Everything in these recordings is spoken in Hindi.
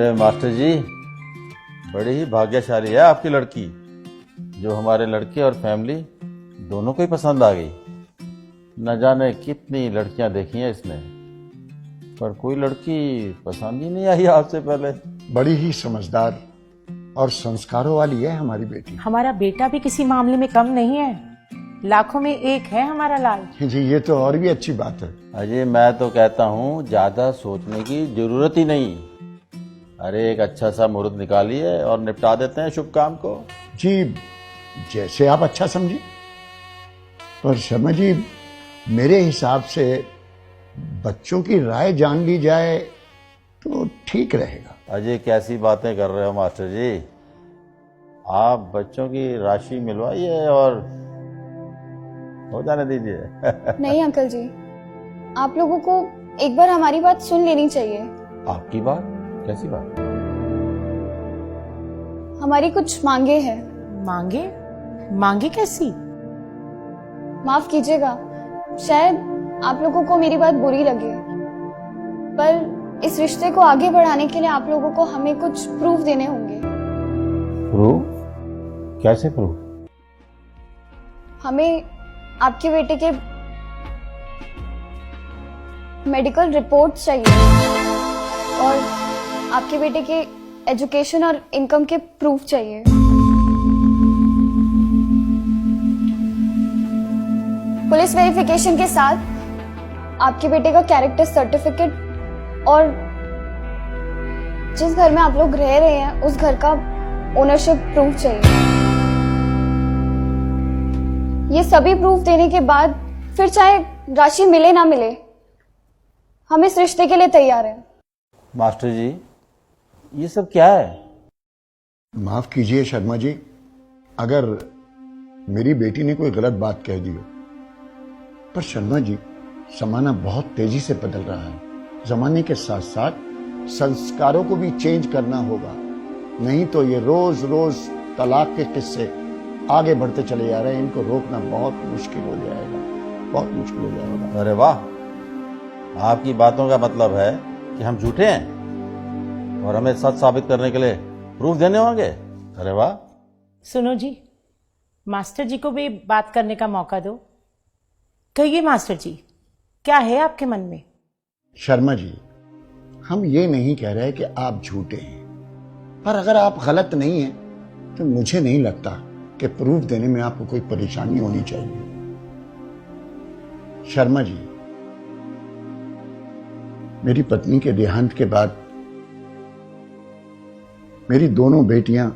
अरे मास्टर जी, बड़ी ही भाग्यशाली है आपकी लड़की, जो हमारे लड़के और फैमिली दोनों को ही पसंद आ गई। न जाने कितनी लड़कियां देखी हैं इसने, पर कोई लड़की पसंद ही नहीं आई आपसे पहले। बड़ी ही समझदार और संस्कारों वाली है हमारी बेटी। हमारा बेटा भी किसी मामले में कम नहीं है, लाखों में एक है हमारा लाल। जी ये तो और भी अच्छी बात है। अजय, मैं तो कहता हूँ ज्यादा सोचने की जरूरत ही नहीं। अरे एक अच्छा सा मुहूर्त निकालिए और निपटा देते हैं शुभ काम को। जी जैसे आप अच्छा समझे, पर शर्मा जी मेरे हिसाब से बच्चों की राय जान ली जाए तो ठीक रहेगा। अजय, कैसी बातें कर रहे हो मास्टर जी? आप बच्चों की राशि मिलवाइए और हो जाने दीजिए। नहीं अंकल जी, आप लोगों को एक बार हमारी बात सुन लेनी चाहिए। आपकी बात? कैसी बात? हमारी कुछ मांगे हैं। मांगे? मांगे कैसी? माफ कीजिएगा, शायद आप लोगों को मेरी बात बुरी लगे, पर इस रिश्ते को आगे बढ़ाने के लिए आप लोगों को हमें कुछ प्रूफ देने होंगे। प्रूफ? कैसे प्रूफ? हमें आपके बेटे के मेडिकल रिपोर्ट्स चाहिए और आपके बेटे के एजुकेशन और इनकम के प्रूफ चाहिए। पुलिस वेरिफिकेशन के साथ आपके बेटे का कैरेक्टर सर्टिफिकेट और जिस घर में आप लोग रह रहे हैं उस घर का ओनरशिप प्रूफ चाहिए। ये सभी प्रूफ देने के बाद फिर चाहे राशि मिले ना मिले, हम इस रिश्ते के लिए तैयार हैं। मास्टर जी, ये सब क्या है? माफ कीजिए शर्मा जी, अगर मेरी बेटी ने कोई गलत बात कह दी हो, पर शर्मा जी जमाना बहुत तेजी से बदल रहा है। जमाने के साथ साथ संस्कारों को भी चेंज करना होगा, नहीं तो ये रोज रोज तलाक के किस्से आगे बढ़ते चले जा रहे हैं। इनको रोकना बहुत मुश्किल हो जाएगा, बहुत मुश्किल हो जाएगा। अरे वाह, आपकी बातों का मतलब है कि हम झूठे हैं और हमें सच साबित करने के लिए प्रूफ देने होंगे। अरे वाह। सुनो जी, मास्टर जी को भी बात करने का मौका दो। कहिए मास्टर जी, क्या है आपके मन में? शर्मा जी, हम ये नहीं कह रहे कि आप झूठे हैं, पर अगर आप गलत नहीं हैं तो मुझे नहीं लगता कि प्रूफ देने में आपको कोई परेशानी होनी चाहिए। शर्मा जी, मेरी पत्नी के देहांत के बाद मेरी दोनों बेटियां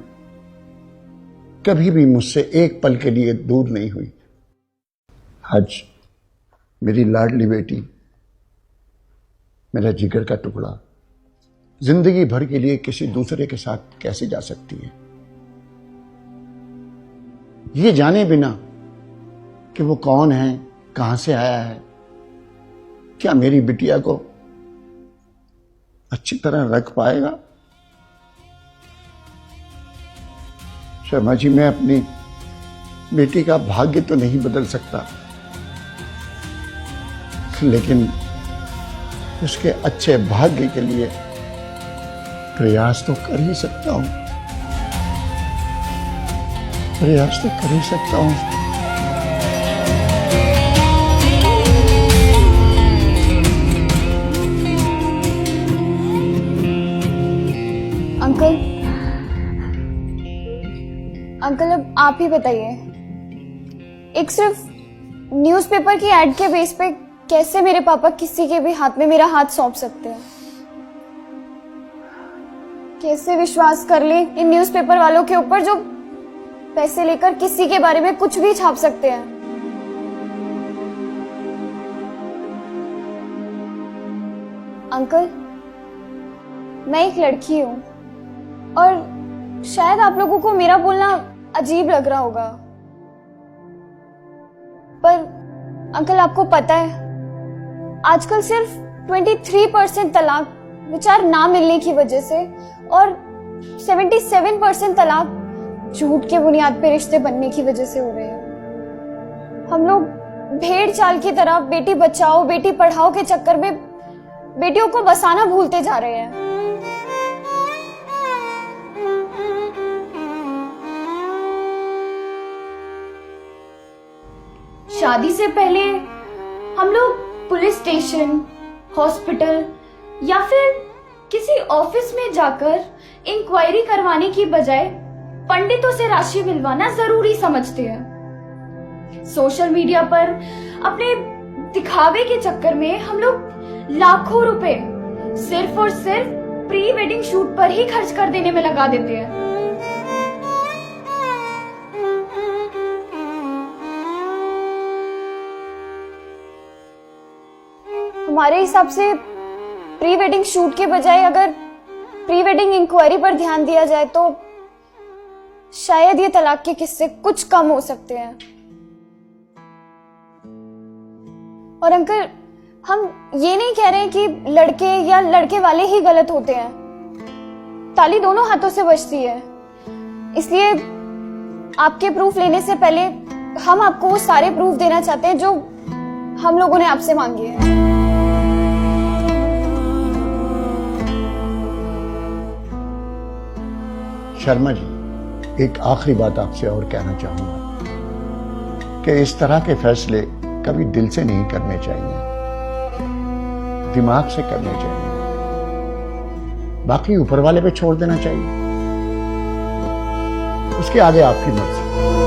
कभी भी मुझसे एक पल के लिए दूर नहीं हुई। आज मेरी लाडली बेटी, मेरा जिगर का टुकड़ा, जिंदगी भर के लिए किसी दूसरे के साथ कैसे जा सकती है, ये जाने बिना कि वो कौन है, कहां से आया है, क्या मेरी बिटिया को अच्छी तरह रख पाएगा? शर्मा जी, मैं अपनी बेटी का भाग्य तो नहीं बदल सकता, लेकिन उसके अच्छे भाग्य के लिए प्रयास तो कर ही सकता हूं, प्रयास तो कर ही सकता हूं। अंकल, अंकल अब आप ही बताइए, एक सिर्फ न्यूज़पेपर की एड के बेस पे कैसे मेरे पापा किसी के भी हाथ में मेरा हाथ सौंप सकते हैं? कैसे विश्वास कर ले इन न्यूज़पेपर वालों के ऊपर जो पैसे लेकर किसी के बारे में कुछ भी छाप सकते हैं? अंकल, मैं एक लड़की हूं और शायद आप लोगों को मेरा बोलना अजीब लग रहा होगा, पर अंकल आपको पता है आजकल सिर्फ 23% तलाक विचार ना मिलने की वजह से और 77% तलाक झूठ के बुनियाद पे रिश्ते बनने की वजह से हो रहे हैं। हम लोग भेड़ चाल की तरह बेटी बचाओ बेटी पढ़ाओ के चक्कर में बेटियों को बसाना भूलते जा रहे हैं। शादी से पहले हम लोग पुलिस स्टेशन, हॉस्पिटल या फिर किसी ऑफिस में जाकर इंक्वायरी करवाने की बजाय पंडितों से राशि मिलवाना जरूरी समझते हैं। सोशल मीडिया पर अपने दिखावे के चक्कर में हम लोग लाखों रुपए सिर्फ और सिर्फ प्री वेडिंग शूट पर ही खर्च कर देने में लगा देते हैं। हमारे हिसाब से प्री वेडिंग शूट के बजाय अगर प्री वेडिंग इंक्वायरी पर ध्यान दिया जाए तो शायद ये तलाक के किस्से कुछ कम हो सकते हैं। और अंकल, हम ये नहीं कह रहे हैं कि लड़के या लड़के वाले ही गलत होते हैं। ताली दोनों हाथों से बजती है। इसलिए आपके प्रूफ लेने से पहले हम आपको वो सारे प्रूफ देना चाहते हैं जो हम लोगों ने आपसे मांगे हैं। शर्मा जी, एक आखिरी बात आपसे और कहना चाहूंगा कि इस तरह के fैसले कभी दिल से नहीं करने चाहिए, दिमाग से करने चाहिए, बाकी ऊपर वाले पे छोड़ देना चाहिए। उसके आगे आपकी मर्जी।